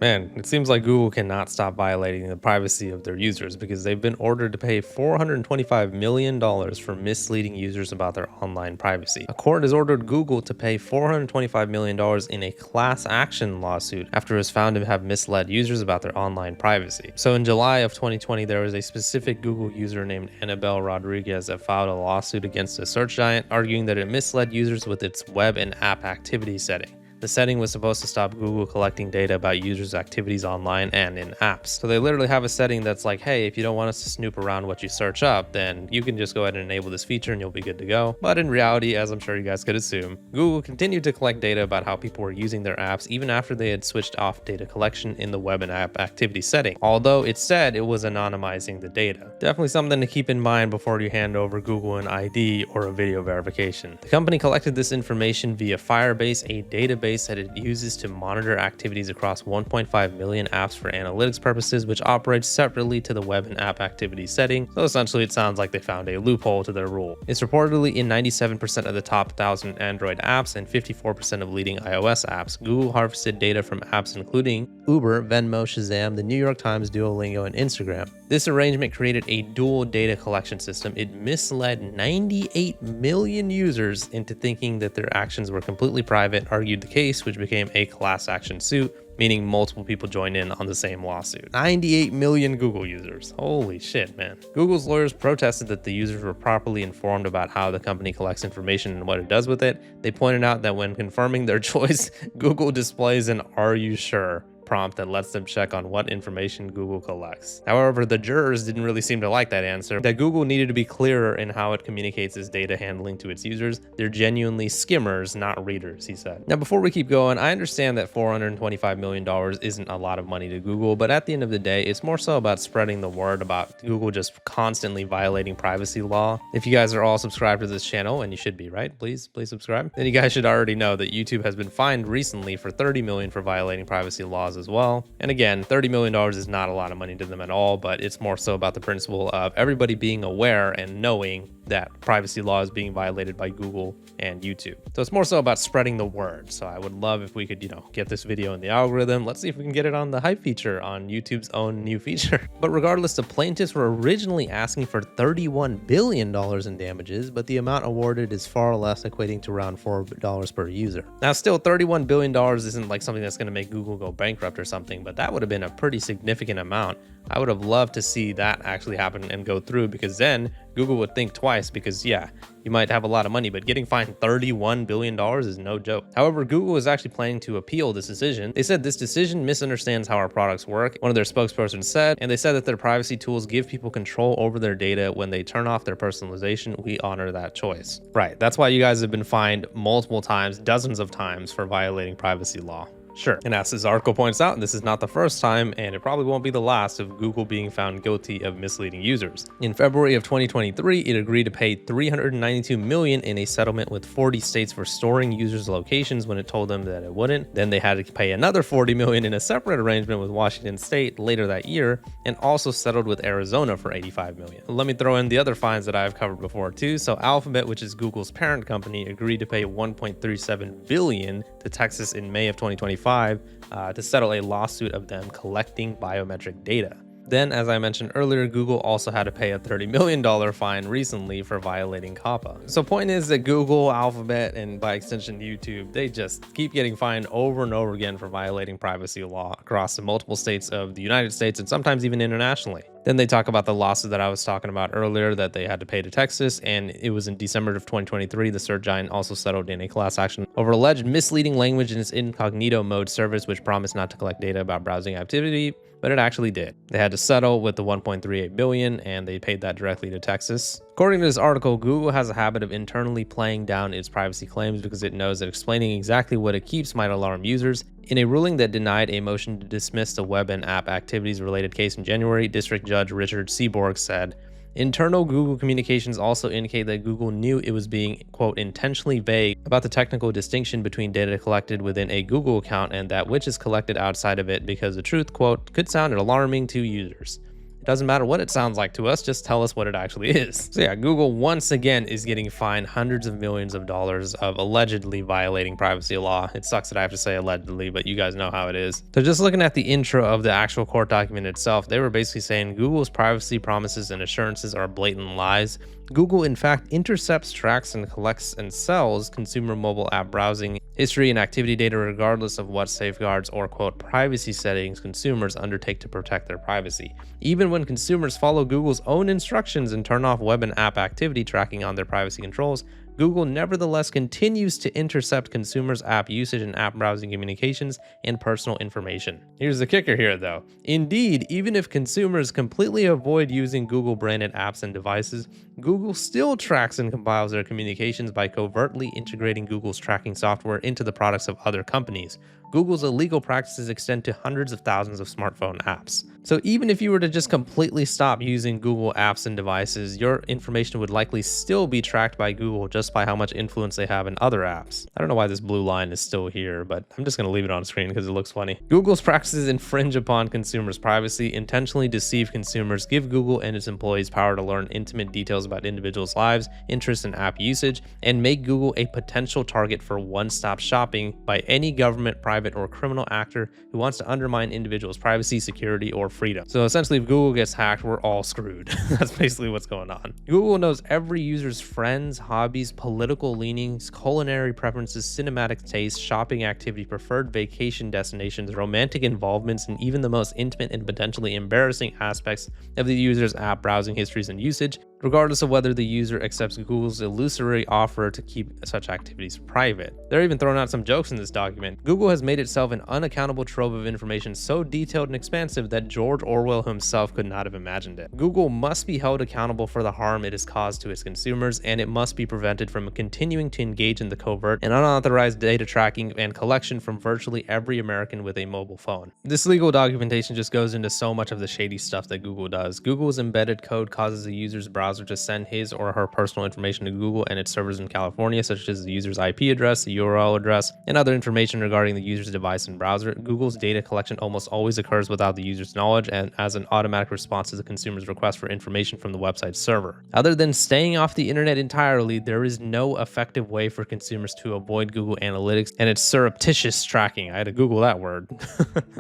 Man, it seems like Google cannot stop violating the privacy of their users because they've been ordered to pay $425 million for misleading users about their online privacy. A court has ordered Google to pay $425 million in a class action lawsuit after it was found to have misled users about their online privacy. So in July of 2020, there was a specific Google user named Annabelle Rodriguez that filed a lawsuit against a search giant, arguing that it misled users with its web and app activity setting. The setting was supposed to stop Google collecting data about users' activities online and in apps. So they literally have a setting that's like, hey, if you don't want us to snoop around what you search up, then you can just go ahead and enable this feature and you'll be good to go. But in reality, as I'm sure you guys could assume, Google continued to collect data about how people were using their apps even after they had switched off data collection in the web and app activity setting, although it said it was anonymizing the data. Definitely something to keep in mind before you hand over Google an ID or a video verification. The company collected this information via Firebase, a database that it uses to monitor activities across 1.5 million apps for analytics purposes, which operates separately to the web and app activity setting. So essentially, it sounds like they found a loophole to their rule. It's reportedly in 97% of the top 1,000 Android apps and 54% of leading iOS apps. Google harvested data from apps including Uber, Venmo, Shazam, the New York Times, Duolingo, and Instagram. This arrangement created a dual data collection system. It misled 98 million users into thinking that their actions were completely private, argued the case, which became a class action suit, meaning multiple people joined in on the same lawsuit. 98 million Google users. Holy shit, man. Google's lawyers protested that the users were properly informed about how the company collects information and what it does with it. They pointed out that when confirming their choice, Google displays an "Are you sure?" prompt that lets them check on what information Google collects. However, the jurors didn't really seem to like that answer, that Google needed to be clearer in how it communicates its data handling to its users. They're genuinely skimmers, not readers, he said. Now, before we keep going, I understand that $425 million isn't a lot of money to Google, but at the end of the day, it's more so about spreading the word about Google just constantly violating privacy law. If you guys are all subscribed to this channel, and you should be, right? Please subscribe. Then you guys should already know that YouTube has been fined recently for $30 million for violating privacy laws as well. And again, $30 million is not a lot of money to them at all, but it's more so about the principle of everybody being aware and knowing that privacy law is being violated by Google and YouTube. So it's more so about spreading the word. So I would love if we could, get this video in the algorithm. Let's see if we can get it on the hype feature on YouTube's own new feature. But regardless, the plaintiffs were originally asking for $31 billion in damages, but the amount awarded is far less, equating to around $4 per user. Now, still, $31 billion isn't like something that's going to make Google go bankrupt or something, but that would have been a pretty significant amount. I would have loved to see that actually happen and go through, because then Google would think twice, because yeah, you might have a lot of money, but getting fined $31 billion is no joke. However, Google is actually planning to appeal this decision. They said this decision misunderstands how our products work, one of their spokespersons said, and they said that their privacy tools give people control over their data when they turn off their personalization. We honor that choice. Right, that's why you guys have been fined multiple times, dozens of times, for violating privacy law. Sure. And as this article points out, this is not the first time, and it probably won't be the last, of Google being found guilty of misleading users. In February of 2023, it agreed to pay $392 million in a settlement with 40 states for storing users' locations when it told them that it wouldn't. Then they had to pay another $40 million in a separate arrangement with Washington State later that year, and also settled with Arizona for $85 million. Let me throw in the other fines that I've covered before too. So Alphabet, which is Google's parent company, agreed to pay $1.37 billion to Texas in May of 2025 to settle a lawsuit of them collecting biometric data. Then, as I mentioned earlier, Google also had to pay a $30 million fine recently for violating COPPA. So point is that Google, Alphabet, and by extension YouTube, they just keep getting fined over and over again for violating privacy law across the multiple states of the United States, and sometimes even internationally. Then they talk about the lawsuit that I was talking about earlier that they had to pay to Texas, and it was in December of 2023. The search giant also settled in a class action over alleged misleading language in its incognito mode service, which promised not to collect data about browsing activity, but it actually did. They had to settle with the $1.38 billion, and they paid that directly to Texas. According to this article, Google has a habit of internally playing down its privacy claims because it knows that explaining exactly what it keeps might alarm users. In a ruling that denied a motion to dismiss the web and app activities related case in January, District Judge Richard Seaborg said, internal Google communications also indicate that Google knew it was being, quote, intentionally vague about the technical distinction between data collected within a Google account and that which is collected outside of it, because the truth, quote, could sound alarming to users. It doesn't matter what it sounds like to us, just tell us what it actually is. So yeah, Google once again is getting fined hundreds of millions of dollars of allegedly violating privacy law. It sucks that I have to say allegedly, but you guys know how it is. So just looking at the intro of the actual court document itself, they were basically saying Google's privacy promises and assurances are blatant lies. Google, in fact, intercepts, tracks, and collects and sells consumer mobile app browsing history and activity data regardless of what safeguards or, quote, privacy settings consumers undertake to protect their privacy. Even when consumers follow Google's own instructions and turn off web and app activity tracking on their privacy controls, Google nevertheless continues to intercept consumers' app usage and app browsing communications and personal information. Here's the kicker here though. Indeed, even if consumers completely avoid using Google branded apps and devices, Google still tracks and compiles their communications by covertly integrating Google's tracking software into the products of other companies. Google's illegal practices extend to hundreds of thousands of smartphone apps. So even if you were to just completely stop using Google apps and devices, your information would likely still be tracked by Google just by how much influence they have in other apps. I don't know why this blue line is still here, but I'm just going to leave it on screen because it looks funny. Google's practices infringe upon consumers' privacy, intentionally deceive consumers, give Google and its employees power to learn intimate details about individuals' lives, interests, and app usage, and make Google a potential target for one-stop shopping by any government, private, or criminal actor who wants to undermine individuals' privacy, security, or freedom. So essentially, if Google gets hacked, we're all screwed. That's basically what's going on. Google knows every user's friends, hobbies, political leanings, culinary preferences, cinematic tastes, shopping activity, preferred vacation destinations, romantic involvements, and even the most intimate and potentially embarrassing aspects of the user's app browsing histories and usage, regardless of whether the user accepts Google's illusory offer to keep such activities private. They're even throwing out some jokes in this document. Google has made itself an unaccountable trove of information so detailed and expansive that George Orwell himself could not have imagined it. Google must be held accountable for the harm it has caused to its consumers, and it must be prevented from continuing to engage in the covert and unauthorized data tracking and collection from virtually every American with a mobile phone. This legal documentation just goes into so much of the shady stuff that Google does. Google's embedded code causes the user's browser to send his or her personal information to Google and its servers in California, such as the user's IP address, the URL address, and other information regarding the user's device and browser. Google's data collection almost always occurs without the user's knowledge and as an automatic response to the consumer's request for information from the website's server. Other than staying off the internet entirely, there is no effective way for consumers to avoid Google Analytics and its surreptitious tracking. I had to Google that word.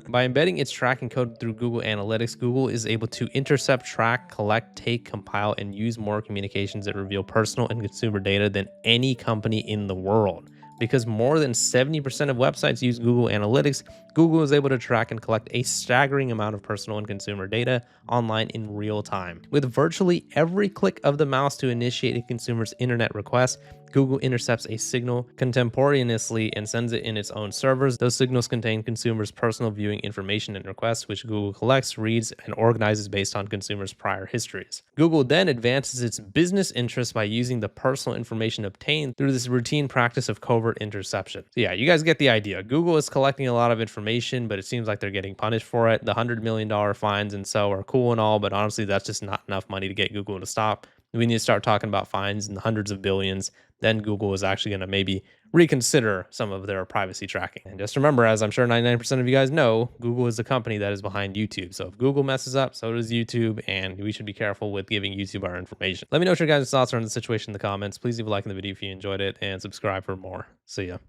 By embedding its tracking code through Google Analytics, Google is able to intercept, track, collect, take, compile, and use more communications that reveal personal and consumer data than any company in the world. Because more than 70% of websites use Google Analytics, Google is able to track and collect a staggering amount of personal and consumer data online in real time. With virtually every click of the mouse to initiate a consumer's internet request, Google intercepts a signal contemporaneously and sends it in its own servers. Those signals contain consumers' personal viewing information and requests, which Google collects, reads, and organizes based on consumers' prior histories. Google then advances its business interests by using the personal information obtained through this routine practice of covert interception. So yeah, you guys get the idea. Google is collecting a lot of information, but it seems like they're getting punished for it. The $100 million fines and so are cool and all, but honestly, that's just not enough money to get Google to stop. We need to start talking about fines in the hundreds of billions. Then Google is actually going to maybe reconsider some of their privacy tracking. And just remember, as I'm sure 99% of you guys know, Google is the company that is behind YouTube. So if Google messes up, so does YouTube, and we should be careful with giving YouTube our information. Let me know what your guys' thoughts are on the situation in the comments. Please leave a like in the video if you enjoyed it, and subscribe for more. See ya.